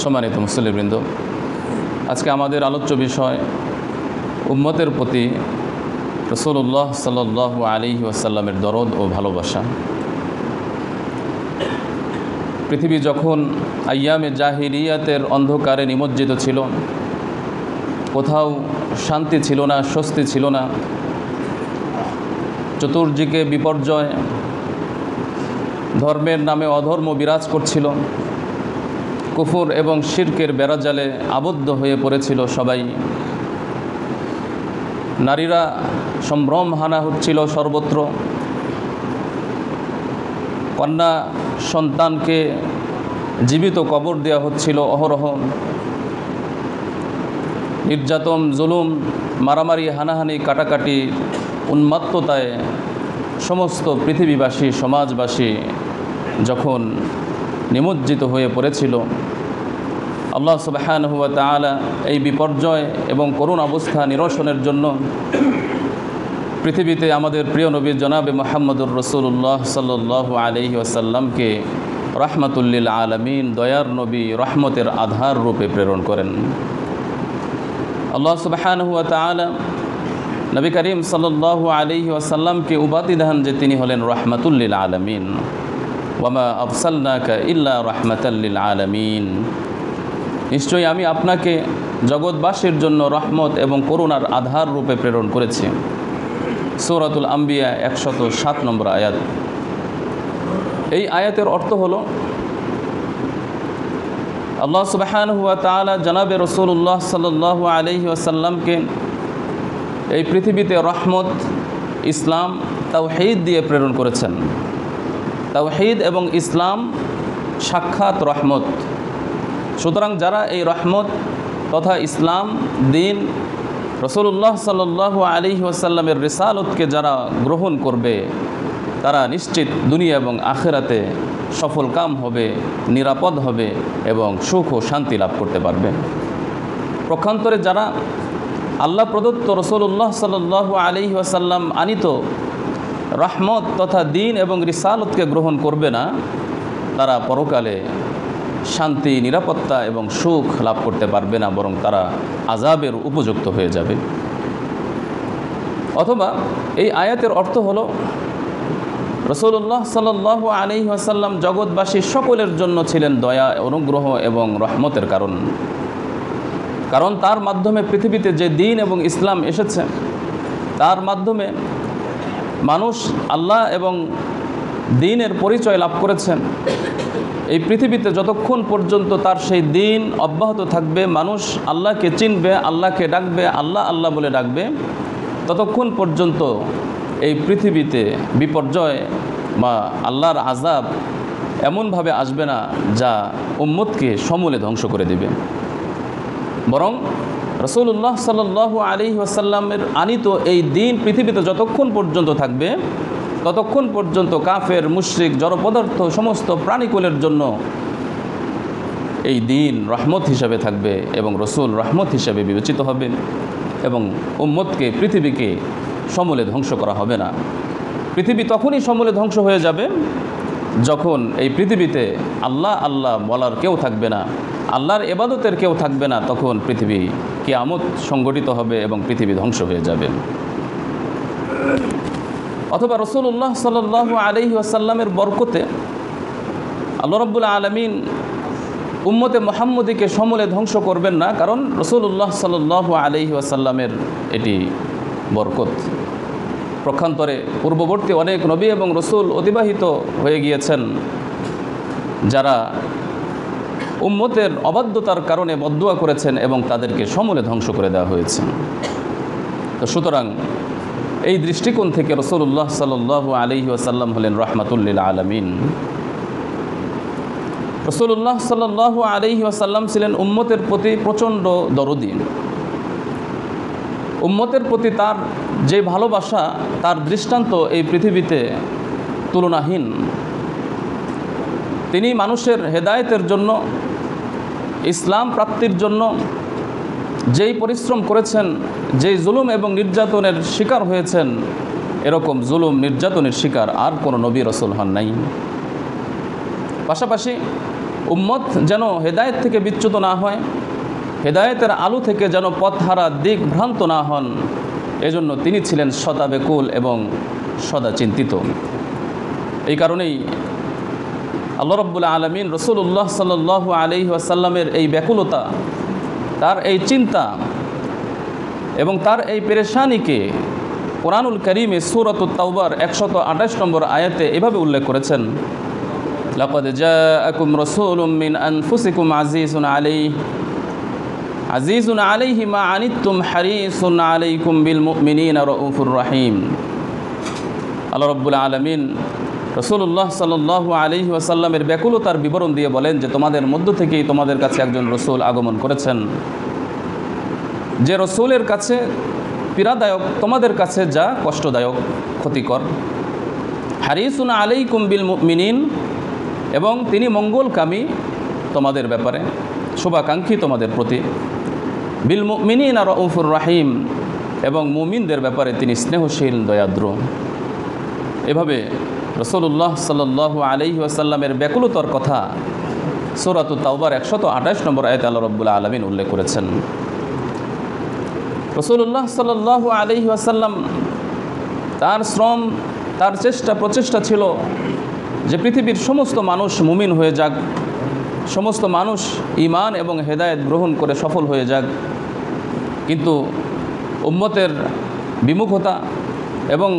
সম্মানিত মুসল্লিবৃন্দ, আজকে আমাদের আলোচ্য বিষয় উম্মতের প্রতি রাসূলুল্লাহ সাল্লাল্লাহু আলাইহি ওয়াসাল্লামের দরদ ও ভালোবাসা। পৃথিবী যখন আইয়ামে জাহিলিয়াতের অন্ধকারে নিমজ্জিত ছিল, কোথাও শান্তি ছিল না, স্বস্তি ছিল না, চতুর্দিকে বিপর্যয়, ধর্মের নামে অধর্ম বিরাজ করছিল, কুফর এবং শিরকের বেড়াজালে আবদ্ধ হয়ে পড়েছিল সবাই। নারীরা সম্ভ্রম হানা হচ্ছিল সর্বত্র, কন্যা সন্তানকে জীবিত কবর দেওয়া হচ্ছিল অহরহ। নির্যাতন, জুলুম, মারামারি, হানাহানি, কাটাকাটি, উন্মাত্ততায় সমস্ত পৃথিবীবাসী, সমাজবাসী যখন নিমজ্জিত হয়ে পড়েছিল, আল্লাহ সুবহানাহু ওয়া তাআলা এই বিপর্যয় এবং করুণ অবস্থা নিরসনের জন্য পৃথিবীতে আমাদের প্রিয় নবী জনাবে মুহাম্মদুর রাসূলুল্লাহ সাল্লাল্লাহু আলাইহি ওয়াসাল্লামকে রাহমাতুল লিল আলামিন, দয়ার নবী, রহমতের আধার রূপে প্রেরণ করেন। আল্লাহ সুবহানাহু ওয়া তাআলা নবী করিম সাল্লাল্লাহু আলাইহি ওয়াসাল্লামকে উপাধি দেন যে তিনি হলেন রাহমাতুল লিল আলামিন। ওয়ামা আরসালনাকা ইল্লা রাহমাতাল লিল আলামিন, নিশ্চয়ই আমি আপনাকে জগৎবাসীর জন্য রহমত এবং করুণার আধার রূপে প্রেরণ করেছি। সূরাতুল আম্বিয়া 107 নম্বর আয়াত। এই আয়াতের অর্থ হলো আল্লাহ সুবহানাহু ওয়া তাআলা জনাবে রাসূলুল্লাহ সাল্লাল্লাহু আলাইহি ওয়াসাল্লামকে এই পৃথিবীতে রহমত, ইসলাম, তাওহীদ দিয়ে প্রেরণ করেছেন। তাওহীদ এবং ইসলাম সাক্ষাৎ রহমত। সুতরাং যারা এই রহমত তথা ইসলাম, দিন, রাসূলুল্লাহ সাল্লাল্লাহু আলাইহি ওয়াসাল্লামের রিসালতকে যারা গ্রহণ করবে, তারা নিশ্চিত দুনিয়া এবং আখিরাতে সফলকাম হবে, নিরাপদ হবে এবং সুখ ও শান্তি লাভ করতে পারবে। পক্ষান্তরে যারা আল্লাহ প্রদত্ত রাসূলুল্লাহ সাল্লাল্লাহু আলাইহি ওয়াসাল্লাম আনিত রহমত তথা দিন এবং রিসালতকে গ্রহণ করবে না, তারা পরকালে শান্তি, নিরাপত্তা এবং সুখ লাভ করতে পারবে না, বরং তারা আযাবের উপযুক্ত হয়ে যাবে। অথবা এই আয়াতের অর্থ হলো রাসূলুল্লাহ সাল্লাল্লাহু আলাইহি ওয়াসাল্লাম জগৎবাসী সকলের জন্য ছিলেন দয়া, অনুগ্রহ এবং রহমতের কারণ তার মাধ্যমে পৃথিবীতে যে দিন এবং ইসলাম এসেছে, তার মাধ্যমে মানুষ আল্লাহ এবং দ্বীনের পরিচয় লাভ করেছেন। এই পৃথিবীতে যতক্ষণ পর্যন্ত তার সেই দিন অব্যাহত থাকবে, মানুষ আল্লাহকে চিনবে, আল্লাহকে ডাকবে, আল্লাহ আল্লাহ বলে ডাকবে, ততক্ষণ পর্যন্ত এই পৃথিবীতে বিপর্যয় বা আল্লাহর আযাব এমনভাবে আসবে না যা উম্মতকে সমূলে ধ্বংস করে দেবে। বরং রাসূলুল্লাহ সাল্লাল্লাহু আলাইহি ওয়াসাল্লামের আনিত এই দিন পৃথিবীতে যতক্ষণ পর্যন্ত থাকবে, ততক্ষণ পর্যন্ত কাফের, মুশরিক, জড়পদার্থ সমস্ত প্রাণীকুলের জন্য এই দিন রহমত হিসাবে থাকবে এবং রসুল রহমত হিসাবে বিবেচিত হবে এবং উম্মতকে, পৃথিবীকে সমূলে ধ্বংস করা হবে না। পৃথিবী তখনই সমূলে ধ্বংস হয়ে যাবে যখন এই পৃথিবীতে আল্লাহ আল্লাহ বলার কেউ থাকবে না, আল্লাহর ইবাদতের কেউ থাকবে না। তখন পৃথিবী কিয়ামত সংগঠিত হবে এবং পৃথিবী ধ্বংস হয়ে যাবে। অথবা রাসূলুল্লাহ সাল্লাল্লাহু আলাইহি ওয়াসাল্লামের বরকতে আল্লাহ রাব্বুল আলামিন উম্মতে মুহাম্মদীকে সমূলে ধ্বংস করবেন না, কারণ রাসূলুল্লাহ সাল্লাল্লাহু আলাইহি ওয়াসাল্লামের এটি বরকত। পক্ষান্তরে পূর্ববর্তী অনেক নবী এবং রসুল অতিবাহিত হয়ে গিয়েছেন, যারা উম্মতের অবাধ্যতার কারণে বদদুয়া করেছেন এবং তাদেরকে সমূলে ধ্বংস করে দেওয়া হয়েছে। তো সুতরাং এই দৃষ্টিকোণ থেকে রাসূলুল্লাহ সাল্লাল্লাহু আলাইহি ওয়াসাল্লাম হলেন রাহমাতুল লিল আলামিন। রাসূলুল্লাহ সাল্লাল্লাহু আলাইহি ওয়াসাল্লাম ছিলেন উম্মতের প্রতি প্রচণ্ড দরদী। উম্মতের প্রতি তার যে ভালোবাসা, তার দৃষ্টান্ত এই পৃথিবীতে তুলনাহীন। তিনি মানুষের হেদায়েতের জন্য, ইসলাম প্রাপ্তির জন্য যেই পরিশ্রম করেছেন, যেই জুলুম এবং নির্যাতনের শিকার হয়েছেন, এরকম জুলুম নির্যাতনের শিকার আর কোনো নবী রাসূল হন নাই। পাশাপাশি উম্মত যেন হেদায়েত থেকে বিচ্যুত না হয়, হেদায়েতের আলো থেকে যেন পথহারা দিক ভ্রান্ত না হন, এজন্য তিনি ছিলেন সদা বেকুল এবং সদা চিন্তিত। এই কারণেই আল্লাহ রাব্বুল আলামিন রাসূলুল্লাহ সাল্লাল্লাহু আলাইহি ওয়াসাল্লামের এই ব্যাকুলতা, তার এই চিন্তা এবং তার এই পেরেশানিকে কোরআনুল কারীমে সূরাতুত তাওবার 128 নম্বর আয়াতে এভাবে উল্লেখ করেছেন, লাকাদ জাআকুম রাসূলুম মিন আনফুসিকুম আজিজুন আলাইহি মা আনিতুম হারিসুন আলাইকুম বিল মুমিনিনা রাউফুর রহিম। আল্লাহ রাব্বুল আলামিন রাসূলুল্লাহ সাল্লাল্লাহু আলাইহি ওয়াসাল্লামের ব্যাকুলতার বিবরণ দিয়ে বলেন যে তোমাদের মধ্য থেকেই তোমাদের কাছে একজন রসূল আগমন করেছেন, যে রসূলের কাছে পীড়াদায়ক তোমাদের কাছে যা কষ্টদায়ক, ক্ষতিকর। হারিসুন আলাইকুম বিল মুমিনিন, এবং তিনি মঙ্গলকামী তোমাদের ব্যাপারে, শুভাকাঙ্ক্ষী তোমাদের প্রতি। বিল মুমিনিনা রাউফুর রহিম, এবং মুমিনদের ব্যাপারে তিনি স্নেহশীল, দয়াদ্র। এভাবে রাসূলুল্লাহ সাল্লাল্লাহু আলাইহি ওয়াসাল্লামের ব্যাকুলতার কথা সূরাতুত তাওবার 128 নম্বর আয়াতে আল্লাহ রাব্বুল আলামিন উল্লেখ করেছেন। রাসূলুল্লাহ সাল্লাল্লাহু আলাইহি ওয়াসাল্লাম তার শ্রম, তার চেষ্টা প্রচেষ্টা ছিল যে পৃথিবীর সমস্ত মানুষ মুমিন হয়ে যাক, সমস্ত মানুষ ঈমান এবং হেদায়েত গ্রহণ করে সফল হয়ে যাক। কিন্তু উম্মতের বিমুখতা এবং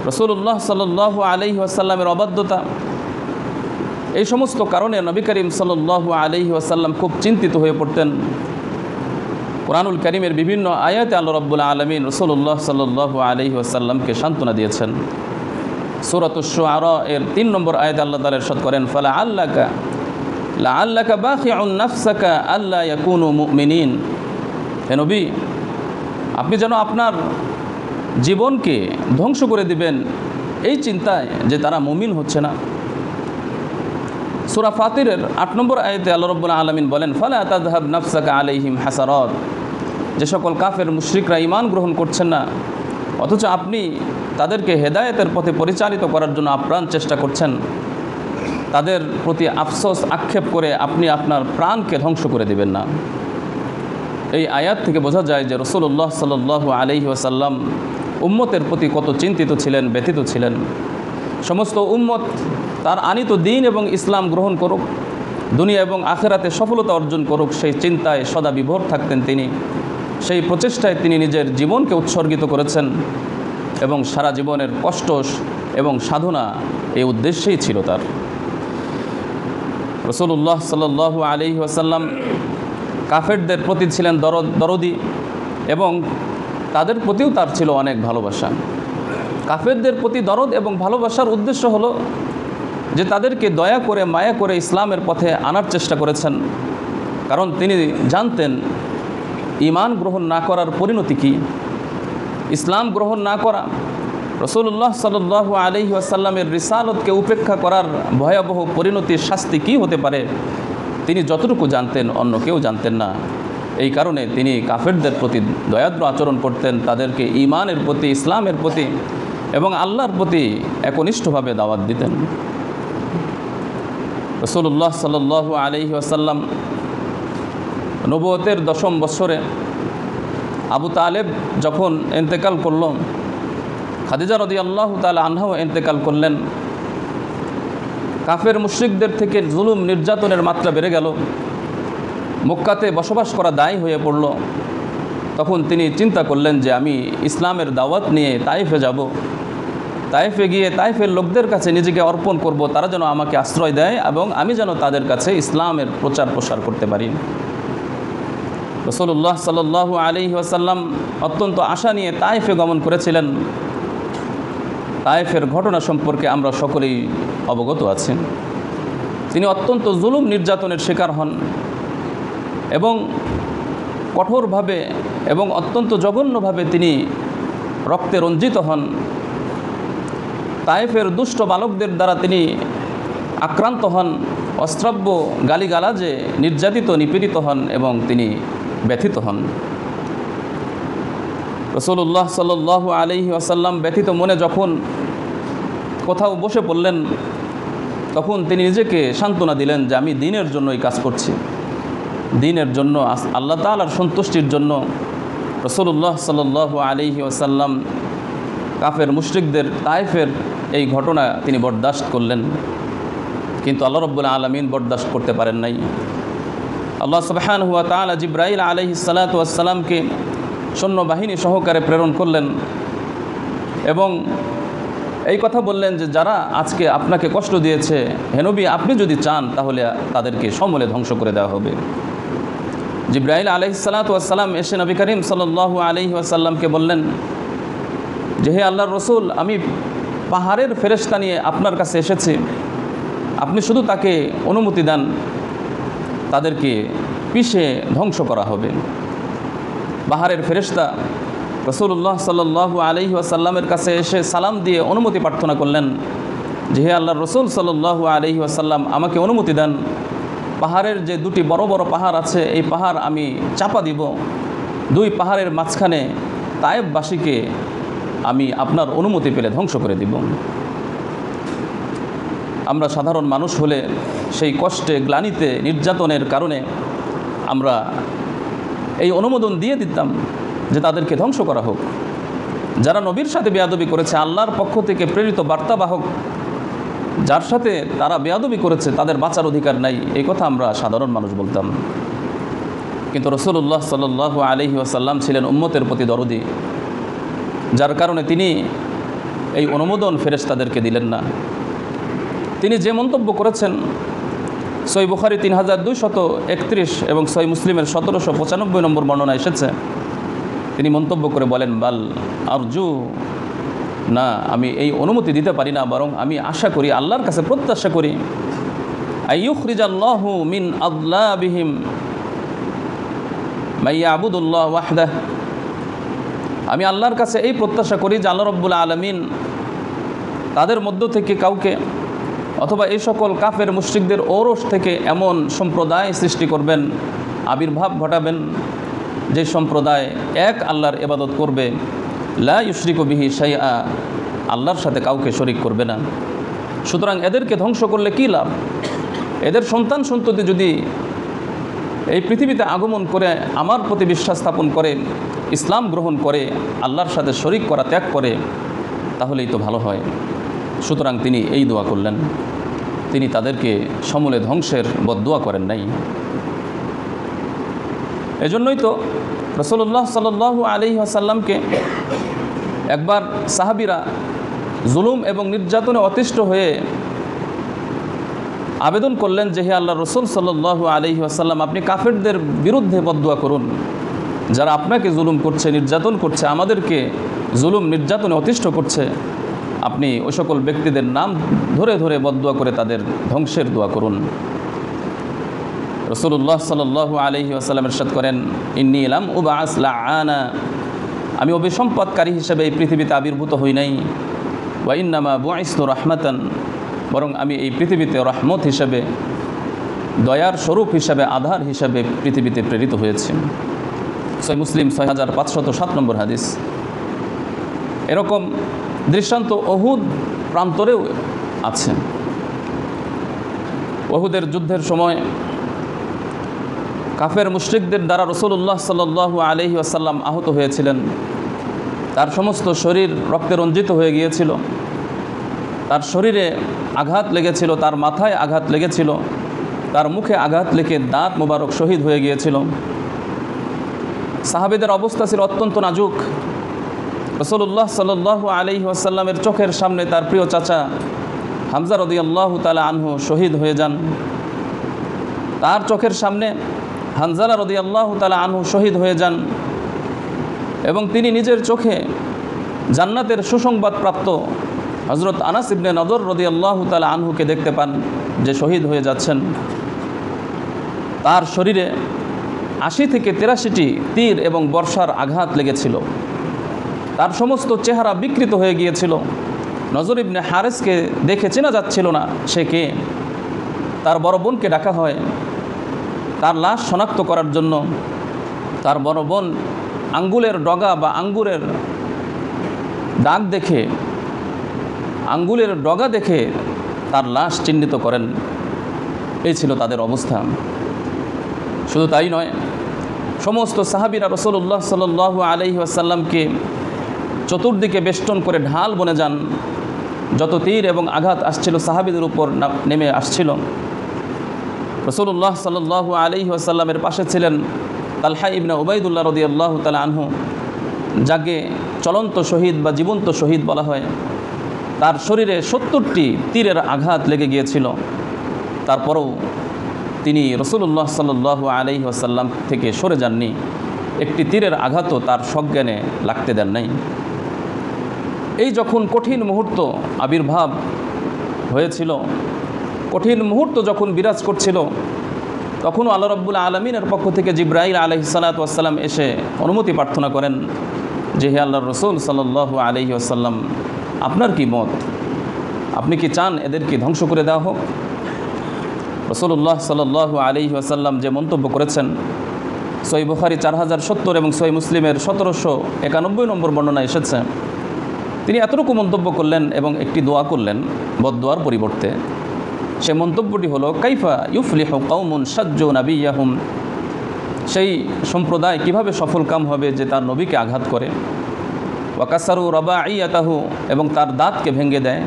রাসূলুল্লাহ সাল্লাল্লাহু আলাইহি ওয়াসাল্লামের অবাধ্যতা, এই সমস্ত কারণে নবী করিম সাল্লাল্লাহু আলাইহি ওয়াসাল্লাম খুব চিন্তিত হয়ে পড়তেন। কোরআনুল কারীমের বিভিন্ন আয়াতে আল্লাহ রাব্বুল আলামিন রাসূলুল্লাহ সাল্লাল্লাহু আলাইহি ওয়াসাল্লামকে সান্ত্বনা দিয়েছেন। সূরাতুশ শুআরা এর 3 নম্বর আয়াতে আল্লাহ তাআলা ইরশাদ করেন, লাআল্লাকা বাখিউন নাফসাকা আল্লা ইয়াকুনু মুমিনিন। হে নবী, আপনি যেন আপনার জীবনকে ধ্বংস করে দিবেন এই চিন্তায় যে তারা মুমিন হচ্ছে না। সূরা ফাতিরের 8 নম্বর আয়াতে আল্লাহ রাব্বুল আলামিন বলেন, ফালা তাযহাব নাফসাকা আলাইহিম হাসারাত। যে সকল কাফের মুশরিকরা ঈমান গ্রহণ করছেন না, অথচ আপনি তাদেরকে হেদায়েতের পথে পরিচালিত করার জন্য আপ্রাণ চেষ্টা করছেন, তাদের প্রতি আফসোস আক্ষেপ করে আপনি আপনার প্রাণকে ধ্বংস করে দিবেন না। এই আয়াত থেকে বোঝা যায় যে রাসূলুল্লাহ সাল্লাল্লাহু আলাইহি ওয়াসাল্লাম উম্মতের প্রতি কত চিন্তিত ছিলেন, ব্যথিত ছিলেন। সমস্ত উম্মত তার আনিত দ্বীন এবং ইসলাম গ্রহণ করুক, দুনিয়া এবং আখিরাতে সফলতা অর্জন করুক, সেই চিন্তায় সদা বিভোর থাকতেন তিনি। সেই প্রচেষ্টায় তিনি নিজের জীবনকে উৎসর্গিত করেছেন এবং সারা জীবনের কষ্ট এবং সাধনা এই উদ্দেশ্যেই ছিল তার। রাসূলুল্লাহ সাল্লাল্লাহু আলাইহি ওয়াসাল্লাম কাফেরদের প্রতি ছিলেন দরদি এবং তাদের প্রতিও তার ছিল অনেক ভালোবাসা। কাফেরদের প্রতি দরদ এবং ভালোবাসার উদ্দেশ্য হলো যে তাদেরকে দয়া করে, মায়া করে ইসলামের পথে আনার চেষ্টা করেছেন, কারণ তিনি জানতেন ঈমান গ্রহণ না করার পরিণতি কী, ইসলাম গ্রহণ না করা, রাসূলুল্লাহ সাল্লাল্লাহু আলাইহি ওয়াসাল্লামের রিসালতকে উপেক্ষা করার ভয়াবহ পরিণতির শাস্তি কী হতে পারে তিনি যতটুকু জানতেন অন্য কেউ জানতেন না। এই কারণে তিনি কাফেরদের প্রতি দয়াদ্র আচরণ করতেন, তাদেরকে ঈমানের প্রতি, ইসলামের প্রতি এবং আল্লাহর প্রতি একনিষ্ঠভাবে দাওয়াত দিতেন। রাসূলুল্লাহ সাল্লাল্লাহু আলাইহি ওয়াসাল্লাম নবুয়তের 10ম বৎসরে আবু তালেব যখন ইন্তেকাল করল, খাদিজা রাদিয়াল্লাহু তাআলা আনহাও ইন্তেকাল করলেন, কাফের মুশরিকদের থেকে জুলুম নির্যাতনের মাত্রা বেড়ে গেল, মক্কাতে বসবাস করা দায় হয়ে পড়ল। তখন তিনি চিন্তা করলেন যে আমি ইসলামের দাওয়াত নিয়ে তায়েফে যাব, তায়েফে গিয়ে তায়েফের লোকদের কাছে নিজেকে অর্পণ করব, তারা যেন আমাকে আশ্রয় দেয় এবং আমি যেন তাদের কাছে ইসলামের প্রচার প্রসার করতে পারি। রাসূলুল্লাহ সাল্লাল্লাহু আলাইহি ওয়াসাল্লাম অত্যন্ত আশা নিয়ে তায়েফে গমন করেছিলেন। তায়েফের ঘটনা সম্পর্কে আমরা সকলেই অবগত আছি। তিনি অত্যন্ত জুলুম নির্যাতনের শিকার হন এবং কঠোরভাবে এবং অত্যন্ত জঘন্যভাবে তিনি রক্তে রঞ্জিত হন। তায়েফের দুষ্ট বালকদের দ্বারা তিনি আক্রান্ত হন, অশ্রাব্য গালিগালাজে নির্যাতিত, নিপীড়িত হন এবং তিনি ব্যথিত হন। রাসূলুল্লাহ সাল্লাল্লাহু আলাইহি ওয়াসাল্লাম ব্যথিত মনে যখন কোথাও বসে পড়লেন, তখন তিনি নিজেকে সান্ত্বনা দিলেন যে আমি দ্বীনের জন্য এই কাজ করছি, দ্বীনের জন্য, আল্লাহ তাআলার সন্তুষ্টির জন্য। রাসূলুল্লাহ সাল্লাল্লাহু আলাইহি ওয়াসাল্লাম কাফের মুশরিকদের তায়েফের এই ঘটনা তিনি বরদাস্ত করলেন, কিন্তু আল্লাহ রাব্বুল আলামিন বরদাস্ত করতে পারেন নাই। আল্লাহ সুবহানাহু ওয়া তাআলা জিবরাইল আলাইহিস সালাতু ওয়াস সালামকে সৈন্যবাহিনী সহকারে প্রেরণ করলেন এবং এই কথা বললেন যে যারা আজকে আপনাকে কষ্ট দিয়েছে, হে নবী আপনি যদি চান তাহলে তাদেরকে সমূলে ধ্বংস করে দেওয়া হবে। জিবরাইল আলাইহিস সালাতু ওয়াস সালাম এসে নবী করিম সাল্লাল্লাহু আলাইহি ওয়াসাল্লামকে বললেন যে হে আল্লাহর রাসূল, আমি পাহাড়ের ফেরেশতা নিয়ে আপনার কাছে এসেছি, আপনি শুধু তাকে অনুমতি দেন, তাদেরকে পিষে ধ্বংস করা হবে। পাহাড়ের ফেরেশতা রাসূলুল্লাহ সাল্লাল্লাহু আলাইহি ওয়াসাল্লামের কাছে এসে সালাম দিয়ে অনুমতি প্রার্থনা করলেন যে হে আল্লাহর রাসূল সাল্লাল্লাহু আলাইহি ওয়াসাল্লাম, আমাকে অনুমতি দেন, পাহাড়ের যে দুটি বড় বড় পাহাড় আছে এই পাহাড় আমি চাপা দিব, দুই পাহাড়ের মাঝখানে তায়েফবাসীকে আমি আপনার অনুমতি পেলে ধ্বংস করে দিব। আমরা সাধারণ মানুষ হলে সেই কষ্টে, গ্লানিতে, নির্যাতনের কারণে আমরা এই অনুমোদন দিয়ে দিতাম যে তাদেরকে ধ্বংস করা হোক। যারা নবীর সাথে বেয়াদবি করেছে, আল্লাহর পক্ষ থেকে প্রেরিত বার্তাবাহক যার সাথে তারা বেয়াদবি করেছে, তাদের বাঁচার অধিকার নাই, এই কথা আমরা সাধারণ মানুষ বলতাম। কিন্তু রাসূলুল্লাহ সাল্লাল্লাহু আলাইহি ওয়াসাল্লাম ছিলেন উম্মতের প্রতি দরদি, যার কারণে তিনি এই অনুমোদন ফেরেশতাদেরকে দিলেন না। তিনি যে মন্তব্য করেছেন সহিহ বুখারী 3231 এবং সহিহ মুসলিমের 1795 নম্বর বর্ণনা এসেছে, তিনি মন্তব্য করে বলেন বাল আরজু, না আমি এই অনুমতি দিতে পারি না, বরং আমি আশা করি, আল্লাহর কাছে প্রত্যাশা করি, আইয়ুখরিজাল্লাহু মিন আদলাবিহিম মাইয়াবুদুল্লাহ ওয়াহদাহ, আমি আল্লাহর কাছে এই প্রত্যাশা করি যে আল্লাহ রাব্বুল আলামিন তাদের মধ্য থেকে কাউকে অথবা এই সকল কাফের মুশরিকদের ঔরস থেকে এমন সম্প্রদায় সৃষ্টি করবেন, আবির্ভাব ঘটাবেন, যে সম্প্রদায় এক আল্লাহর ইবাদত করবে, লা ইউশরিকু বিহি শাইআ, আল্লাহর সাথে কাউকে শরিক করবে না। সুতরাং এদেরকে ধ্বংস করলে কী লাভ? এদের সন্তান সন্ততি যদি এই পৃথিবীতে আগমন করে আমার প্রতি বিশ্বাস স্থাপন করে, ইসলাম গ্রহণ করে, আল্লাহর সাথে শরিক করা ত্যাগ করে, তাহলেই তো ভালো হয়। সুতরাং তিনি এই দোয়া করলেন, তিনি তাদেরকে সমূলে ধ্বংসের বদদোয়া করেন নাই। এজন্যই তো রাসূলুল্লাহ সাল্লাল্লাহু আলাইহি ওয়াসাল্লামকে একবার সাহাবীরা জুলুম এবং নির্যাতনে অতিষ্ঠ হয়ে আবেদন করলেন যে হে আল্লাহর রাসূল সাল্লাল্লাহু আলাইহি ওয়াসাল্লাম, আপনি কাফেরদের বিরুদ্ধে বদদোয়া করুন, যারা আপনাকে জুলুম করছে, নির্যাতন করছে, আমাদেরকে জুলুম নির্যাতনে অতিষ্ঠ করছে, আপনি ওই সকল ব্যক্তিদের নাম ধরে ধরে বদদোয়া করে তাদের ধ্বংসের দোয়া করুন। রাসূলুল্লাহ সাল্লাল্লাহু আলাইহি ওয়াসাল্লাম ইরশাদ করেন, ইন্নী লাম উবআস লাআনা, আমি অভিসম্পাদকারী হিসেবে এই পৃথিবীতে আবির্ভূত হই নাই, ওয়া ইন্নামা বুইসতু রাহমাতান, বরং আমি এই পৃথিবীতে রহমত হিসেবে, দয়ার স্বরূপ হিসেবে, আধার হিসেবে পৃথিবীতে প্রেরিত হয়েছি। সহিহ মুসলিম 6507 নম্বর হাদিস। এরকম দৃষ্টান্ত উহুদ প্রান্তরেও আছে। উহুদের যুদ্ধের সময় কাফের মুশরিকদের দ্বারা রাসূলুল্লাহ সাল্লাল্লাহু আলাইহি ওয়াসাল্লাম আহত হয়েছিলেন। তার সমস্ত শরীর রক্তে রঞ্জিত হয়ে গিয়েছিল, তার শরীরে আঘাত লেগেছিল, তার মাথায় আঘাত লেগেছিল, তার মুখে আঘাত লেগে দাঁত মোবারক শহীদ হয়ে গিয়েছিল। সাহাবীদের অবস্থা ছিল অত্যন্ত নাজুক। রাসূলুল্লাহ সাল্লাল্লাহু আলাইহি ওয়াসাল্লামের চোখের সামনে তার প্রিয় চাচা হামজা রাদিয়াল্লাহু তাআলা আনহু শহীদ হয়ে যান। তার চোখের সামনে হানজালা রাদিয়াল্লাহু তাআলা আনহু শহীদ হয়ে যান এবং তিনি নিজের চোখে জান্নাতের সুসংবাদ প্রাপ্ত হযরত আনাস ইবনে নদর রাদিয়াল্লাহু তাআলা আনহুকে দেখতে পান যে শহীদ হয়ে যাচ্ছেন। তার শরীরে 80 থেকে 83টি তীর এবং বর্ষার আঘাত লেগেছিল। তার সমস্ত চেহারা বিকৃত হয়ে গিয়েছিল। নজর ইবনে হারেসকে দেখে চেনা যাচ্ছিল না সে কে। তার বড় বোনকে ডাকা হয় তার লাশ শনাক্ত করার জন্য। তার বড় বোন আঙ্গুলের ডগা বা আঙ্গুরের দাগ দেখে, আঙ্গুলের ডগা দেখে তার লাশ চিহ্নিত করেন। এই ছিল তাদের অবস্থা। শুধু তাই নয়, সমস্ত সাহাবীরা রাসূলুল্লাহ সাল্লাল্লাহু আলাইহি ওয়াসাল্লামকে চতুর্দিকে বেষ্টন করে ঢাল বনে যান। যত তীর এবং আঘাত আসছিল সাহাবীদের উপর নেমে আসছিল, রাসূলুল্লাহ সাল্লাল্লাহু আলাইহি ওয়াসাল্লামের পাশে ছিলেন তালহা ইবনে উবাইদুল্লাহ রাদিয়াল্লাহু তাআলা আনহু, যাকে চলন্ত শহীদ বা জীবন্ত শহীদ বলা হয়। তার শরীরে 70টি তীরের আঘাত লেগে গিয়েছিল, তারপরেও তিনি রাসূলুল্লাহ সাল্লাল্লাহু আলাইহি ওয়াসাল্লাম থেকে সরে যাননি। একটি তীরের আঘাতও তার সজ্ঞানে লাগতে দেন নাই। এই যখন কঠিন মুহূর্ত আবির্ভাব হয়েছিল, কঠিন মুহূর্ত যখন বিরাজ করছিল, তখনও আল্লাহ রাব্বুল আলামিনের পক্ষ থেকে জিবরাইল আলাইহিস সালাতু ওয়াস সালাম এসে অনুমতি প্রার্থনা করেন যে, হে আল্লাহর রাসূল সাল্লাল্লাহু আলাইহি ওয়াসাল্লাম, আপনার কি মত? আপনি কি চান এদেরকে ধ্বংস করে দেওয়া হোক? রাসূলুল্লাহ সাল্লাল্লাহু আলাইহি ওয়াসাল্লাম যে মন্তব্য করেছেন, সহিহ বুখারী 4070 এবং সহিহ মুসলিমের 1791 নম্বর বর্ণনায় এসেছে। তিনি এতটুকু মন্তব্য করলেন এবং একটি দোয়া করলেন বদদোয়ার পরিবর্তে। সে মন্তব্যটি হলো, কাইফা ইউফলিহু কওমুন শাজ্জু নাবিয়াহুম, সেই সম্প্রদায় কিভাবে সফলকাম হবে যে তার নবীকে আঘাত করে, ওয়াকাসারু রাবাইয়াতাহু, এবং তার দাঁতকে ভেঙে দেয়,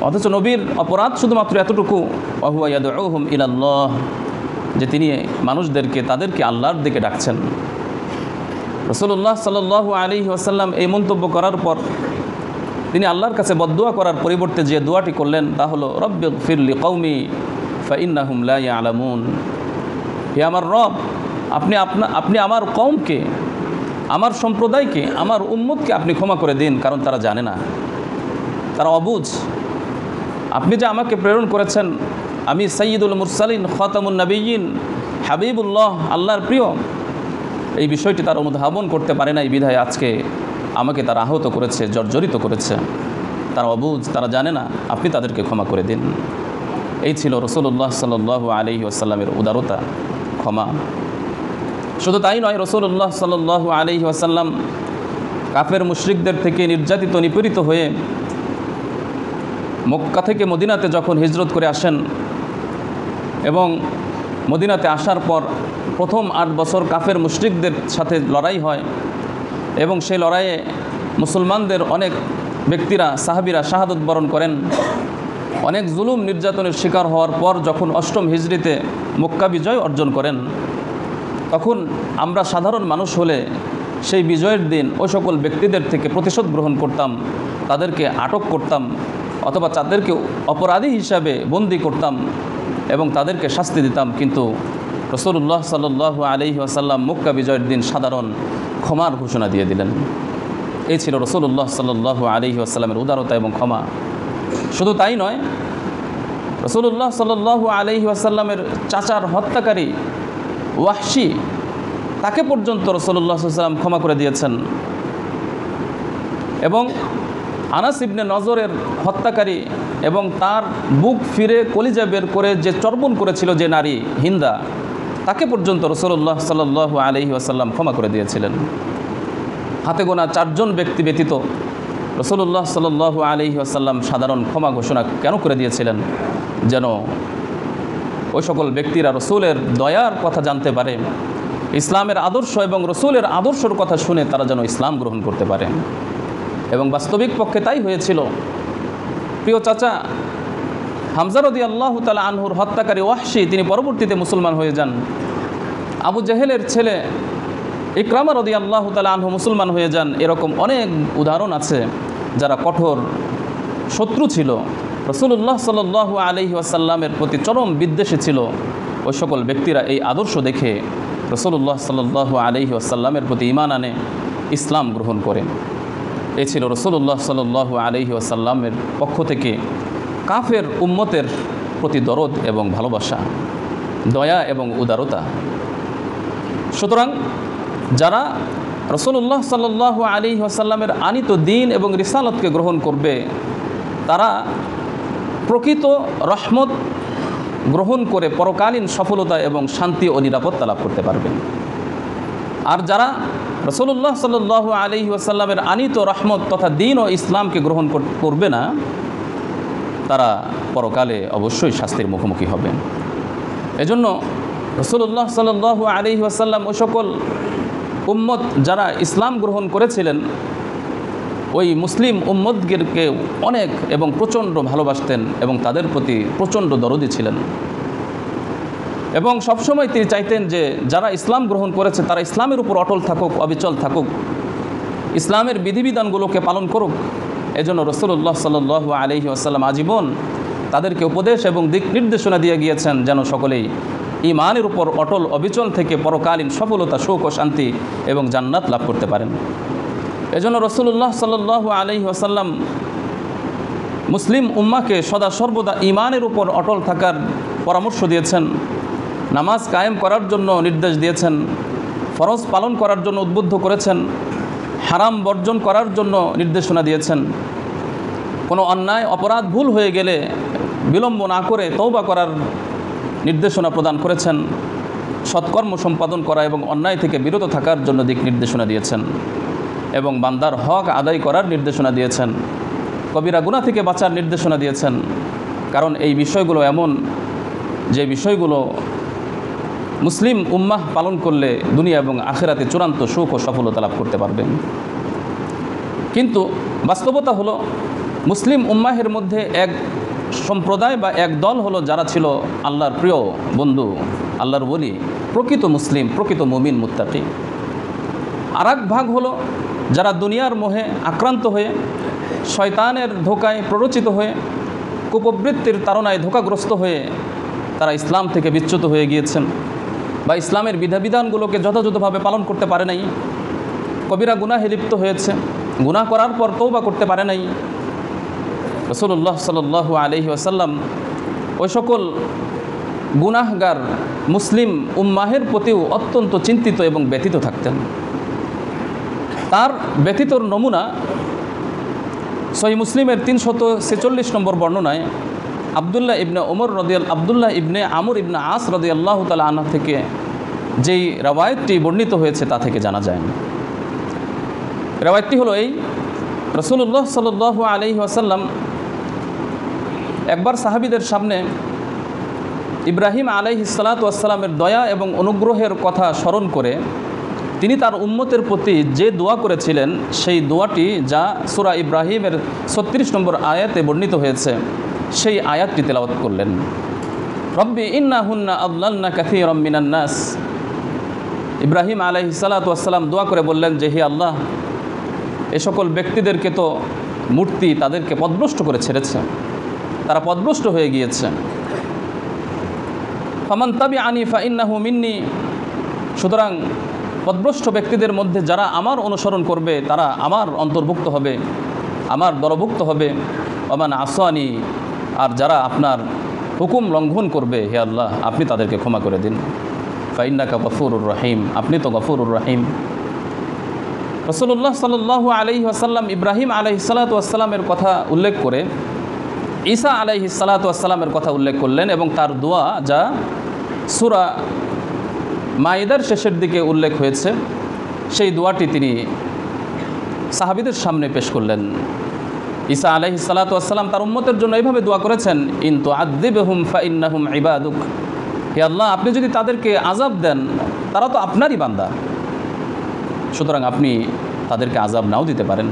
অথচ নবীর অপরাধ শুধুমাত্র এতটুকু, ওয়াহুয়া ইয়াদউহুম ইলাল্লাহ, যে তিনি মানুষদেরকে তাদেরকে আল্লাহর দিকে ডাকছেন। রাসূলুল্লাহ সাল্লাল্লাহু আলাইহি ওয়াসাল্লাম এই মন্তব্য করার পর তিনি আল্লাহর কাছে বদদোয়া করার পরিবর্তে যে দোয়াটি করলেন তা হলো, রব্বিগফির লিকওমি ফাইন্নাহুম লা ইয়ালামুন, হে আমার রব, আপনি আমার কওমকে, আমার সম্প্রদায়কে, আমার উম্মতকে আপনি ক্ষমা করে দিন, কারণ তারা জানে না, তারা অবুঝ। আপনি যে আমাকে প্রেরণ করেছেন, আমি সাইয়্যিদুল মুরসালিন, খাতামুন নবিয়্যিন, হাবিবুল্লাহ, আল্লাহর প্রিয়, এই বিষয়টি তারা অনুধাবন করতে পারে না। এই বিধায় আজকে আমাকে তারা আহত করেছে, জর্জরিত করেছে। তারা অবুঝ, তারা জানে না, আপনি তাদেরকে ক্ষমা করে দিন। এই ছিল রাসূলুল্লাহ সাল্লাল্লাহু আলাইহি ওয়াসাল্লামের উদারতা, ক্ষমা। শুধু তাই নয়, রাসূলুল্লাহ সাল্লাল্লাহু আলাইহি ওয়াসাল্লাম কাফের মুশরিকদের থেকে নির্যাতিত, নিপীড়িত হয়ে মক্কা থেকে মদিনাতে যখন হিজরত করে আসেন, এবং মদিনাতে আসার পর প্রথম 8 বছর কাফের মুশরিকদের সাথে লড়াই হয়, এবং সেই লড়াইয়ে মুসলমানদের অনেক ব্যক্তিরা, সাহাবীরা শাহাদত বরণ করেন। অনেক জুলুম নির্যাতনের শিকার হওয়ার পর যখন 8ম হিজরিতে মক্কা বিজয় অর্জন করেন, তখন আমরা সাধারণ মানুষ হলে সেই বিজয়ের দিন ওই সকল ব্যক্তিদের থেকে প্রতিশোধ গ্রহণ করতাম, তাদেরকে আটক করতাম, অথবা তাদেরকে অপরাধী হিসাবে বন্দী করতাম এবং তাদেরকে শাস্তি দিতাম। কিন্তু রাসূলুল্লাহ সাল্লাল্লাহু আলাইহি ওয়াসাল্লাম মক্কা বিজয়ের দিন সাধারণ ক্ষমার ঘোষণা দিয়ে দিলেন। এই ছিল রাসূলুল্লাহ সাল্লাল্লাহু আলাইহি ওয়াসাল্লামের উদারতা এবং ক্ষমা। শুধু তাই নয়, রাসূলুল্লাহ সাল্লাল্লাহু আলাইহি ওয়াসাল্লামের চাচার হত্যাকারী ওয়াহশী, তাকে পর্যন্ত রাসূলুল্লাহ সাল্লাল্লাহু আলাইহি ওয়াসাল্লাম ক্ষমা করে দিয়েছেন। এবং আনাস ইবনে নজরের হত্যাকারী এবং তার বুক ফিরে কলিজা বের করে যে চর্বণ করেছিল যে নারী হিন্দা, তাকে পর্যন্ত রাসূলুল্লাহ সাল্লাল্লাহু আলাইহি ওয়াসাল্লাম ক্ষমা করে দিয়েছিলেন। হাতে গোনা 4 জন ব্যক্তি ব্যতীত রাসূলুল্লাহ সাল্লাল্লাহু আলাইহি ওয়াসাল্লাম সাধারণ ক্ষমা ঘোষণা কেন করে দিয়েছিলেন? যেন ওই সকল ব্যক্তিরা রসুলের দয়ার কথা জানতে পারে, ইসলামের আদর্শ এবং রসুলের আদর্শের কথা শুনে তারা যেন ইসলাম গ্রহণ করতে পারে। এবং বাস্তবিক পক্ষে তাই হয়েছিল। প্রিয় চাচা হামজা রাদিয়াল্লাহু তাআলা আনহুর হত্যাকারী ওয়াহশী, তিনি পরবর্তীতে মুসলমান হয়ে যান। আবু জেহেলের ছেলে ইকরামা রাদিয়াল্লাহু তাআলা আনহু মুসলমান হয়ে যান। এরকম অনেক উদাহরণ আছে যারা কঠোর শত্রু ছিল, রাসূলুল্লাহ সাল্লাল্লাহু আলাইহি ওয়াসাল্লামের প্রতি চরম বিদ্বেষী ছিল। ওই সকল ব্যক্তিরা এই আদর্শ দেখে রাসূলুল্লাহ সাল্লাল্লাহু আলাইহি ওয়াসাল্লামের প্রতি ঈমান আনে, ইসলাম গ্রহণ করে। এই ছিল রাসূলুল্লাহ সাল্লাল্লাহু আলাইহি ওয়াসাল্লামের পক্ষ থেকে কাফের উম্মতের প্রতি দরদ এবং ভালোবাসা, দয়া এবং উদারতা। সুতরাং যারা রাসূলুল্লাহ সাল্লাল্লাহু আলাইহি ওয়াসাল্লামের আনিত দ্বীন এবং রিসালাতকে গ্রহণ করবে, তারা প্রকৃত রহমত গ্রহণ করে পরকালীন সফলতা এবং শান্তি ও নিরাপত্তা লাভ করতে পারবেন। আর যারা রাসূলুল্লাহ সাল্লাল্লাহু আলাইহি ওয়াসাল্লামের আনিত রহমত তথা দ্বীন ও ইসলামকে গ্রহণ করবে না, তারা পরকালে অবশ্যই শাস্তির মুখোমুখি হবে। এজন্য রাসূলুল্লাহ সাল্লাল্লাহু আলাইহি ওয়াসাল্লাম ওই সকল উম্মত যারা ইসলাম গ্রহণ করেছিলেন ওই মুসলিম উম্মতদেরকে অনেক এবং প্রচণ্ড ভালোবাসতেন এবং তাদের প্রতি প্রচণ্ড দরদি ছিলেন এবং সবসময় তিনি চাইতেন যে যারা ইসলাম গ্রহণ করেছে তারা ইসলামের উপর অটল থাকুক, অবিচল থাকুক, ইসলামের বিধিবিধানগুলোকে পালন করুক। এজন্য রাসূলুল্লাহ সাল্লাল্লাহু আলাইহি ওয়াসাল্লাম আজীবন তাদেরকে উপদেশ এবং দিক নির্দেশনা দিয়ে গিয়েছেন যেন সকলেই ঈমানের উপর অটল অবিচল থেকে পরকালীন সফলতা, সুখ ও শান্তি এবং জান্নাত লাভ করতে পারেন। এজন্য রাসূলুল্লাহ সাল্লাল্লাহু আলাইহি ওয়াসাল্লাম মুসলিম উম্মাহকে সদা সর্বদা ঈমানের উপর অটল থাকার পরামর্শ দিয়েছেন, নামাজ কায়েম করার জন্য নির্দেশ দিয়েছেন, ফরজ পালন করার জন্য উদ্বুদ্ধ করেছেন, হারাম বর্জন করার জন্য নির্দেশনা দিয়েছেন। কোনো অন্যায় অপরাধ ভুল হয়ে গেলে বিলম্ব না করে তওবা করার নির্দেশনা প্রদান করেছেন, সৎকর্ম সম্পাদন করা এবং অন্যায় থেকে বিরত থাকার জন্য দিক নির্দেশনা দিয়েছেন এবং বান্দার হক আদায় করার নির্দেশনা দিয়েছেন, কবিরা গুনাহ থেকে বাঁচার নির্দেশনা দিয়েছেন। কারণ এই বিষয়গুলো এমন যে বিষয়গুলো মুসলিম উম্মাহ পালন করলে দুনিয়া এবং আখিরাতে চূড়ান্ত সুখ ও সফলতা লাভ করতে পারবেন। কিন্তু বাস্তবতা হলো মুসলিম উম্মাহের মধ্যে এক সম্প্রদায় বা এক দল হলো যারা ছিল আল্লাহর প্রিয় বন্ধু, আল্লাহর ওলি, প্রকৃত মুসলিম, প্রকৃত মুমিন, মুত্তাকি। আর এক ভাগ হলো যারা দুনিয়ার মোহে আক্রান্ত হয়ে, শয়তানের ধোকায় প্ররোচিত হয়ে, কুপ্রবৃত্তির তাড়নায় ধোকাগ্রস্ত হয়ে তারা ইসলাম থেকে বিচ্যুত হয়ে গিয়েছেন বা ইসলামের বিধানগুলোকে যথাযথভাবে পালন করতে পারে নাই, কবিরা গুনাহে লিপ্ত হয়েছে, গুনাহ করার পর তওবা করতে পারে নাই। রাসূলুল্লাহ সাল্লাল্লাহু আলাইহি ওয়াসাল্লাম ওই সকল গুনাহগার মুসলিম উম্মাহের প্রতিও অত্যন্ত চিন্তিত এবং ব্যথিত থাকতেন। তার ব্যথিতর নমুনা সহিহ মুসলিমের 346 নম্বর বর্ণনায় আবদুল্লাহ ইবনে আমর ইবনে আস রাদিয়াল্লাহু তাআলা আনহু থেকে যেই রওয়ায়াতটি বর্ণিত হয়েছে তা থেকে জানা যায়। রওয়ায়াতটি হলো এই: রাসূলুল্লাহ সাল্লাল্লাহু আলাইহি ওয়াসাল্লাম একবার সাহাবীদের সামনে ইব্রাহিম আলাইহিস সালাতু ওয়াস সালামের দয়া এবং অনুগ্রহের কথা স্মরণ করে তিনি তার উম্মতের প্রতি যে দোয়া করেছিলেন সেই দোয়াটি যা সূরা ইব্রাহিমের 36 নম্বর আয়াতে বর্ণিত হয়েছে সেই আয়াতটি তেলাওয়াত করলেন। রব্বি ইন্নাহুন্না আদলালনা কাসীরাম মিনান নাস। ইব্রাহিম আলাইহিস সালাতু ওয়াস সালাম দোয়া করে বললেন যে হে আল্লাহ, এ সকল ব্যক্তিদেরকে তো মূর্তি তাদেরকে পথভ্রষ্ট করে ছেড়েছে, তারা পথভ্রষ্ট হয়ে গিয়েছে। ফামান তাবিআনি ফাইন্নাহু মিন্নি। সুতরাং পথভ্রষ্ট ব্যক্তিদের মধ্যে যারা আমার অনুসরণ করবে তারা আমার অন্তর্ভুক্ত হবে, আমার দলভুক্ত হবে। ওমান আসানি, আর যারা আপনার হুকুম লঙ্ঘন করবে হে আল্লাহ আপনি তাদেরকে ক্ষমা করে দিন। ফাইন্নাকা গফুরুর রহিম, আপনি তো গফুরুর রহিম। রাসূলুল্লাহ সাল্লাল্লাহু আলাইহি ওয়াসাল্লাম ইব্রাহিম আলাইহিস সালাতু ওয়াস সালামের কথা উল্লেখ করে ঈসা আলাইহিস সালাতু ওয়াস সালামের কথা উল্লেখ করলেন এবং তার দোয়া যা সূরা মাইদার শেষের দিকে উল্লেখ হয়েছে সেই দোয়াটি তিনি সাহাবীদের সামনে পেশ করলেন। ঈসা আলাইহিস সালাতু ওয়াস সালাম তার উম্মতের জন্য এইভাবে দোয়া করেছেন: ইন তুআযিবহুম ফাইন্নাহুম ইবাদুক। হে আল্লাহ, আপনি যদি তাদেরকে আযাব দেন তারা তো আপনারই বান্দা, সুতরাং আপনি তাদেরকে আযাব নাও দিতে পারেন।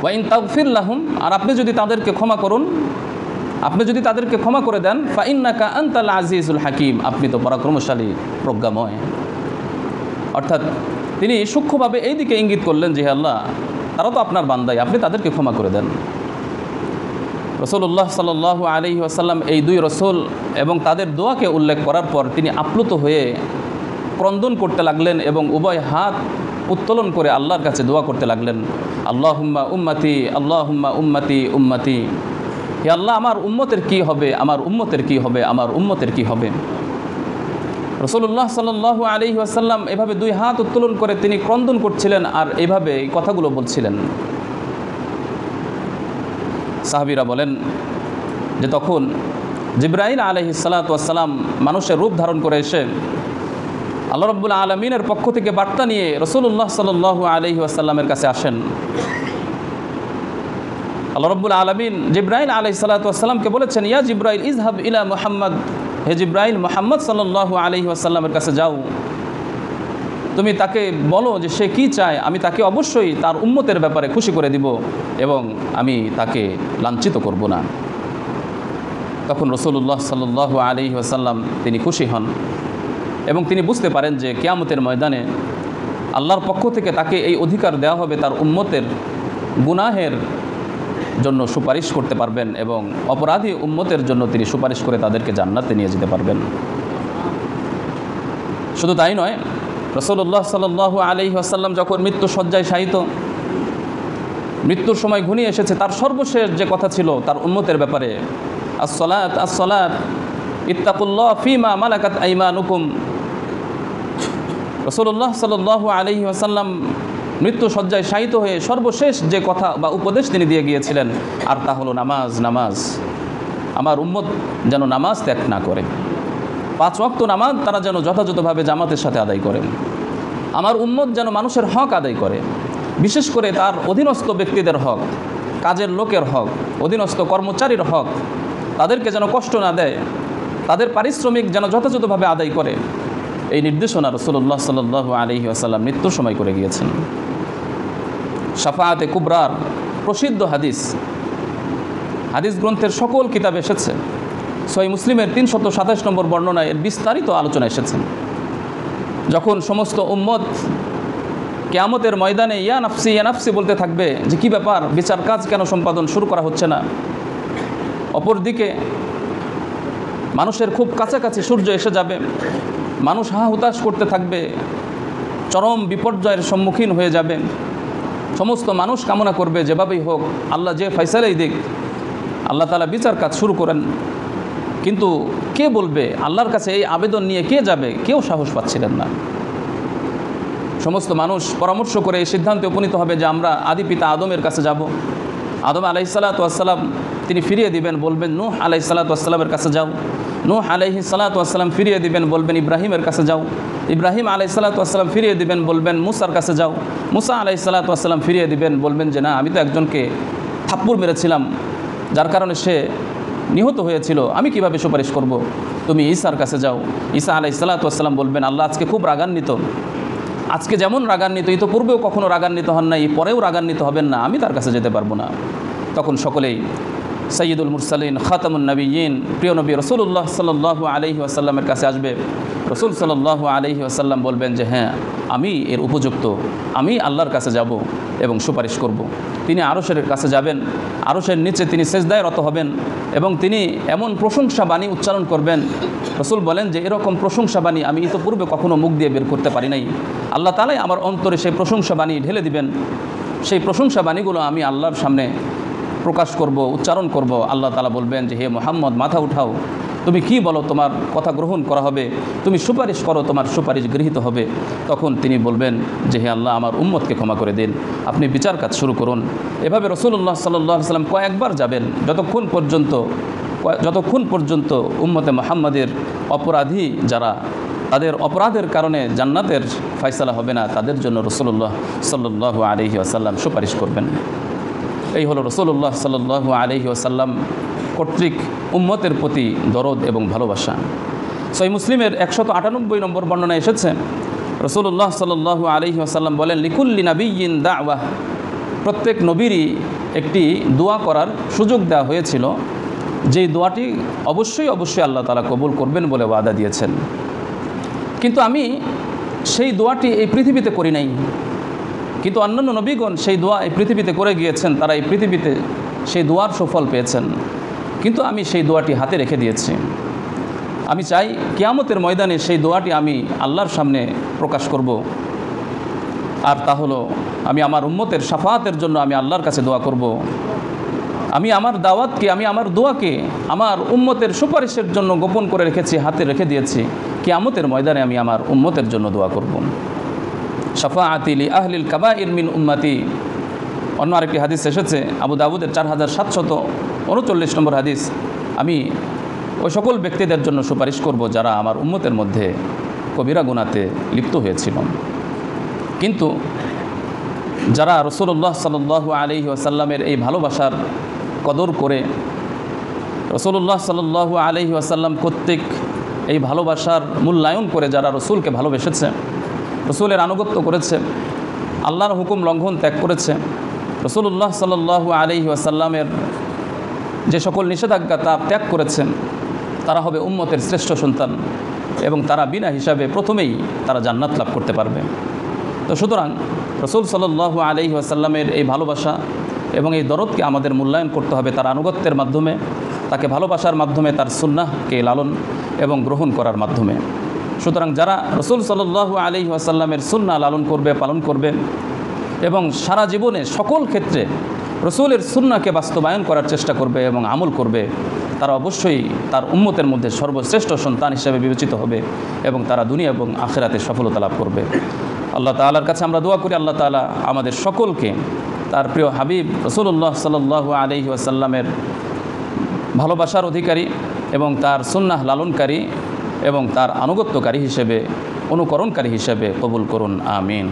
ওয়া ইন তাগফির লাহুম, আর আপনি যদি তাদেরকে ক্ষমা করুন, আপনি যদি তাদেরকে ক্ষমা করে দেন, ফাইন্নাকা আনতাল আজিজুল হাকিম, আপনি তো পরাক্রমশালী, প্রজ্ঞাময়। অর্থাৎ তিনি সূক্ষ্মভাবে এই দিকে ইঙ্গিত করলেন যে হে আল্লাহ, তারা তো আপনার বান্দাই, আপনি তাদেরকে ক্ষমা করে দেন। রাসূলুল্লাহ সাল্লাল্লাহু আলাইহি ওয়াসাল্লাম এই দুই রাসূল এবং তাদের দোয়াকে উল্লেখ করার পর তিনি আপ্লুত হয়ে ক্রন্দন করতে লাগলেন এবং উভয় হাত উত্তোলন করে আল্লাহর কাছে দোয়া করতে লাগলেন, আল্লাহুম্মা উম্মতি, আল্লাহুম্মা উম্মতি উম্মতি। হে আল্লাহ, আমার উম্মতের কি হবে, আমার উম্মতের কি হবে, আমার উম্মতের কি হবে। রাসূলুল্লাহ সাল্লাল্লাহু আলাইহি ওয়াসাল্লাম এভাবে দুই হাত উত্তোলন করে তিনি ক্রন্দন করছিলেন আর এইভাবে এই কথাগুলো বলছিলেন। সাহাবীরা বলেন যে তখন জিবরাইল আলাইহিস সালাতু ওয়াস সালাম মানুষের রূপ ধারণ করে এসে আল্লাহ রাব্বুল আলামিনের পক্ষ থেকে বার্তা নিয়ে রাসূলুল্লাহ সাল্লাল্লাহু আলাইহি ওয়াসাল্লামের কাছে আসেন। আল্লাহ রাব্বুল আলামিন জিবরাইল আলাইহিস সালাতু ওয়াস সালামকে বলেছেন, ইয়া জিবরাইল ইযহাব ইলা মুহাম্মদ, হে জিবরাইল মুহাম্মদ সাল্লাল্লাহু আলাইহি ওয়াসাল্লামের কাছে যাও, তুমি তাকে বলো যে সে কি চায়, আমি তাকে অবশ্যই তার উম্মতের ব্যাপারে খুশি করে দিব এবং আমি তাকে লাঞ্ছিত করব না। তখন রাসূলুল্লাহ সাল্লাল্লাহু আলাইহি ওয়াসাল্লাম তিনি খুশি হন এবং তিনি বুঝতে পারেন যে কিয়ামতের ময়দানে আল্লাহর পক্ষ থেকে তাকে এই অধিকার দেওয়া হবে তার উম্মতের গুনাহের জন্য সুপারিশ করতে পারবেন এবং অপরাধী উম্মতের জন্য তিনি সুপারিশ করে তাদেরকে জান্নাতে নিয়ে যেতে পারবেন। শুধু তাই নয়, রাসূলুল্লাহ সাল্লাল্লাহু আলাইহি ওয়াসাল্লাম যখন মৃত্যু শয্যায় শায়িত, মৃত্যুর সময় ঘনিয়ে এসেছে, তার সর্বশেষ যে কথা ছিল তার উম্মতের ব্যাপারে, আসসালাত আসসালাত ইত্তাকুল্লাহ ফীমা মালাকাত আইমানুকুম। রাসূলুল্লাহ সাল্লাল্লাহু আলাইহি ওয়াসাল্লাম মৃত্যু শয্যায় শায়িত হয়ে সর্বশেষ যে কথা বা উপদেশ তিনি দিয়ে গিয়েছিলেন, আর তা হলো নামাজ। নামাজ, আমার উম্মত যেন নামাজ ত্যাগ না করে, 5 ওয়াক্ত নামাজ তারা যেন যথাযথভাবে জামাতের সাথে আদায় করেন। আমার উম্মত যেন মানুষের হক আদায় করে, বিশেষ করে তার অধীনস্থ ব্যক্তিদের হক, কাজের লোকের হক, অধীনস্থ কর্মচারীর হক, তাদেরকে যেন কষ্ট না দেয়, তাদের পারিশ্রমিক যেন যথাযথভাবে আদায় করে। এই নির্দেশনা রাসূলুল্লাহ সাল্লাল্লাহু আলাইহি ওয়াসাল্লাম মৃত্যুর সময় করে গিয়েছেন। শাফাআতে কুবরার প্রসিদ্ধ হাদিস, হাদিস গ্রন্থের সকল কিতাবে এসেছে। সহিহ মুসলিমের 327 নম্বর বর্ণনায় এর বিস্তারিত আলোচনা এসেছেন। যখন সমস্ত উম্মত কিয়ামতের ময়দানে ইয়া নাফসি বলতে থাকবে যে কী ব্যাপার, বিচার কাজ কেন সম্পাদন শুরু করা হচ্ছে না। অপরদিকে মানুষের খুব কাছাকাছি সূর্য এসে যাবে, মানুষ হা হুতাশ করতে থাকবে, চরম বিপর্যয়ের সম্মুখীন হয়ে যাবে। সমস্ত মানুষ কামনা করবে যেভাবেই হোক আল্লাহ যে ফয়সালাই দিক, আল্লাহ তাআলা বিচার কাজ শুরু করেন। কিন্তু কে বলবে আল্লাহর কাছে এই আবেদন নিয়ে কে যাবে, কেউ সাহস পাচ্ছিলেন না। সমস্ত মানুষ পরামর্শ করে এই সিদ্ধান্তে উপনীত হবে যে আমরা আদি পিতা আদমের কাছে যাব। আদম আলাইহিসসালাতু ওয়াসসালাম তিনি ফিরিয়ে দিবেন, বলবেন নূহ আলাইহিসসালাতু ওয়াসসালামের কাছে যাও। নূহ আলাইহিসসালাতু ওয়াসসালাম ফিরিয়ে দিবেন, বলবেন ইব্রাহিমের কাছে যাও। ইব্রাহিম আলাইহিসসালাতু ওয়াসসালাম ফিরিয়ে দিবেন, বলবেন মুসার কাছে যাও। মুসা আলাইহিসসালাতু ওয়াসসালাম ফিরিয়ে দিবেন, বলবেন যে না, আমি তো একজনকে থাপ্পড় মেরেছিলাম যার কারণে সে নিহত হয়েছিল, আমি কিভাবে সুপারিশ করব, তুমি ঈসার কাছে যাও। ঈসা আলাইহিসসালাতু ওয়াসসালাম বলবেন আল্লাহ আজকে খুব রাগান্বিত, আজকে যেমন রাগান্বিত, এই তো পূর্বেও কখনো রাগান্বিত হন নাই, পরেও রাগান্বিত হবেন না, আমি তার কাছে যেতে পারবো না। তখন সকলেই সাইয়্যিদুল মুরসালিন খাতামুন নবিয়্যিন প্রিয় নবী রাসূলুল্লাহ সাল্লাল্লাহু আলাইহি ওয়াসাল্লামের কাছে আসবে। রাসূল সাল্লাল্লাহু আলাইহি ওয়াসাল্লাম বলবেন যে হ্যাঁ, আমি এর উপযুক্ত, আমি আল্লাহর কাছে যাব এবং সুপারিশ করব। তিনি আরশের কাছে যাবেন, আরশের নিচে তিনি সেজদায় রত হবেন এবং তিনি এমন প্রশংসা বাণী উচ্চারণ করবেন। রাসূল বলেন যে এরকম প্রশংসা বাণী আমি ইতোপূর্বে কখনো মুখ দিয়ে বের করতে পারি নাই। আল্লাহ তাআলাই আমার অন্তরে সেই প্রশংসা বাণী ঢেলে দিবেন। সেই প্রশংসা বাণীগুলো আমি আল্লাহর সামনে প্রকাশ করব, উচ্চারণ করব। আল্লাহ তাআলা বলবেন যে হে মুহাম্মদ, মাথা উঠাও, তুমি কি বলো তোমার কথা গ্রহণ করা হবে, তুমি সুপারিশ করো তোমার সুপারিশ গৃহীত হবে। তখন তিনি বলবেন যে হে আল্লাহ, আমার উম্মতকে ক্ষমা করে দিন, আপনি বিচার কাজ শুরু করুন। এভাবে রাসূলুল্লাহ সাল্লাল্লাহু আলাইহি ওয়াসাল্লাম কয়েকবার যাবেন, যতক্ষণ পর্যন্ত উম্মতে মুহাম্মাদের অপরাধী যারা, তাদের অপরাধের কারণে জান্নাতের ফয়সালা হবে না, তাদের জন্য রাসূলুল্লাহ সাল্লাল্লাহু আলাইহি ওয়াসাল্লাম সুপারিশ করবেন। এই হলো রাসূলুল্লাহ সাল্লাল্লাহু আলাইহি ওয়াসাল্লাম কর্তৃক উম্মতের প্রতি দরদ এবং ভালোবাসা। সহিহ মুসলিমের 198 নম্বর বর্ণনা এসেছে, রাসূলুল্লাহ সাল্লাল্লাহু আলাইহি ওয়াসাল্লাম বলেন লিকুল্লি নাবিয়্যিন দাওয়াহ, প্রত্যেক নবীরই একটি দোয়া করার সুযোগ দেওয়া হয়েছিল, যেই দোয়াটি অবশ্যই আল্লাহ তাআলা কবুল করবেন বলে ওয়াদা দিয়েছেন। কিন্তু আমি সেই দোয়াটি এই পৃথিবীতে করি নাই, কিন্তু অন্যান্য নবীগণ সেই দোয়া এই পৃথিবীতে করে গিয়েছেন, তারা এই পৃথিবীতে সেই দোয়ার সুফল পেয়েছেন, কিন্তু আমি সেই দোয়াটি হাতে রেখে দিয়েছি। আমি চাই কিয়ামতের ময়দানে সেই দোয়াটি আমি আল্লাহর সামনে প্রকাশ করব, আর তা হলো আমি আমার উম্মতের শাফাআতের জন্য আমি আল্লাহর কাছে দোয়া করব। আমি আমার দাওয়াতকে, আমি আমার দোয়াকে আমার উম্মতের সুপারিশের জন্য গোপন করে রেখেছি, হাতে রেখে দিয়েছি। কিয়ামতের ময়দানে আমি আমার উম্মতের জন্য দোয়া করব। শাফাআতি লি আহলিল কাবাইর মিন উম্মতি, অন্য আরেকটি হাদিস এসেছে আবু দাউদের 4739 নম্বর হাদিস, আমি ওই সকল ব্যক্তিদের জন্য সুপারিশ করব যারা আমার উম্মতের মধ্যে কবিরা গুনাতে লিপ্ত হয়েছিল। কিন্তু যারা রাসূলুল্লাহ সাল্লাল্লাহু আলাইহি ওয়াসাল্লামের এই ভালোবাসার কদর করে রাসূলুল্লাহ সাল্লাল্লাহু আলাইহি ওয়াসাল্লাম কর্তৃক এই ভালোবাসার মূল্যায়ন করে যারা রসুলকে ভালোবেসেছে, রসুলের আনুগত্য করেছে, আল্লাহর হুকুম লঙ্ঘন ত্যাগ করেছে, রাসূলুল্লাহ সাল্লাল্লাহু আলাইহি ওয়াসাল্লামের যে সকল নিষেধাজ্ঞা তা ত্যাগ করেছেন, তারা হবে উম্মতের শ্রেষ্ঠ সন্তান এবং তারা বিনা হিসাবে প্রথমেই তারা জান্নাত লাভ করতে পারবে। তো সুতরাং রাসূল সাল্লাল্লাহু আলাইহি ওয়াসাল্লামের এই ভালোবাসা এবং এই দরদকে আমাদের মূল্যায়ন করতে হবে তার আনুগত্যের মাধ্যমে, তাকে ভালোবাসার মাধ্যমে, তার সুন্নাহকে লালন এবং গ্রহণ করার মাধ্যমে। সুতরাং যারা রাসূল সাল্লাল্লাহু আলাইহি ওয়াসাল্লামের সুন্নাহ লালন করবে, পালন করবে এবং সারা জীবনে সকল ক্ষেত্রে রসুলের সুন্নাহকে বাস্তবায়ন করার চেষ্টা করবে এবং আমল করবে, তারা অবশ্যই তার উম্মতের মধ্যে সর্বশ্রেষ্ঠ সন্তান হিসেবে বিবেচিত হবে এবং তারা দুনিয়া এবং আখিরাতে সফলতা লাভ করবে। আল্লাহ তাআলার কাছে আমরা দোয়া করি আল্লাহ তাআলা আমাদের সকলকে তার প্রিয় হাবিব রাসূলুল্লাহ সাল্লাল্লাহু আলাইহি ওয়াসাল্লামের ভালোবাসার অধিকারী এবং তার সুন্নাহ লালনকারী এবং তার আনুগত্যকারী হিসেবে, অনুকরণকারী হিসেবে কবুল করুন। আমিন।